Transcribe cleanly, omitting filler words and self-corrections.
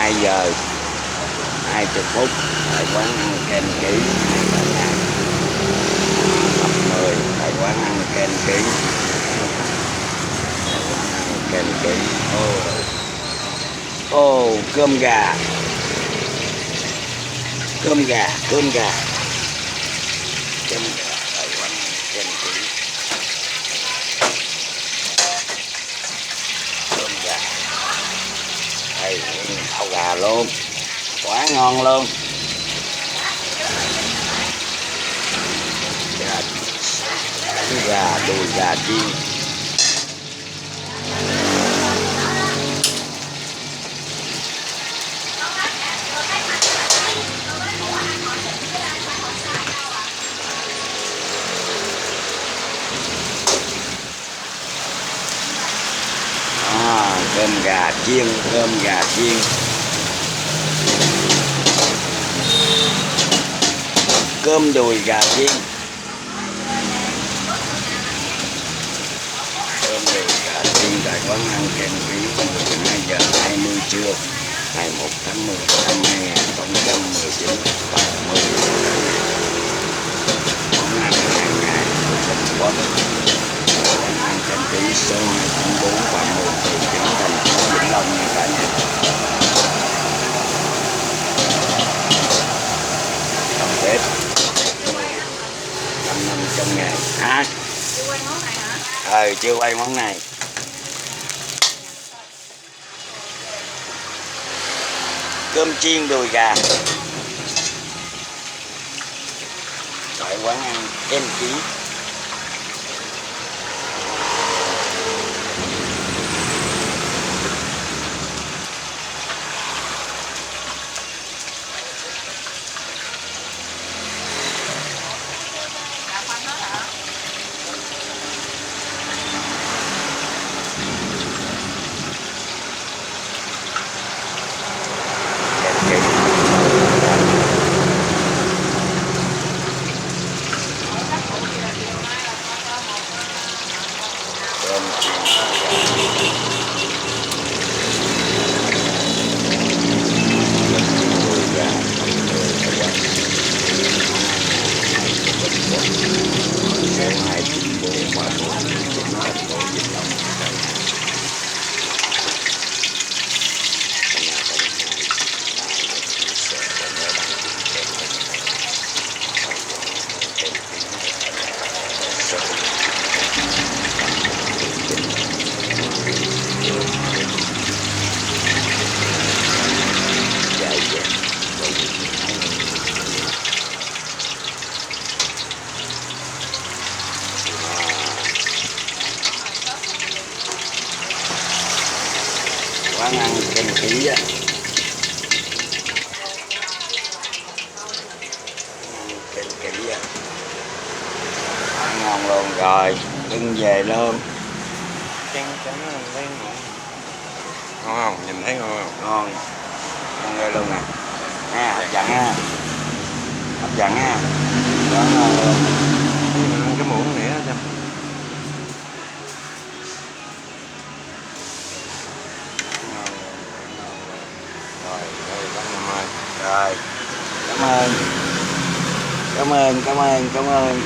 2 giờ 20 phút tại quán ăn kem ký tập 10 tại quán ăn kem ký kem ký. Ô cơm gà cơm gà cơm gà cơm gà tại quán ăn kem ký cơm gà đây áo gà luôn quá ngon luôn. Gà đùi gà chiên cơm gà chiên cơm đùi gà chiên tại quán ăn kem ký 12 giờ 20 trưa 21 tháng 10 năm 2019 tập 10 món ăn hàng ngày trong quán ăn kem ký số 294 Phạm Hùng phường 9 thành phố Vĩnh Long nha cả nhà. Đầu bếp 5 năm trong nghề hả? Chưa quay món này hả? Chưa quay món này. Cơm chiên đùi gà tại quán ăn kem ký. Quán ăn kem ký á, kem ký á, ngon luôn rồi, đừng về luôn. Chén nó thấy ngon không? Nhìn thấy ngon không? Ngon, ngon ghê luôn nè, nha, hấp dẫn ha, hấp dẫn ha, đó là cái muỗng nĩa cho. Rồi, cảm ơn. Cảm ơn. Cảm ơn. Cảm ơn.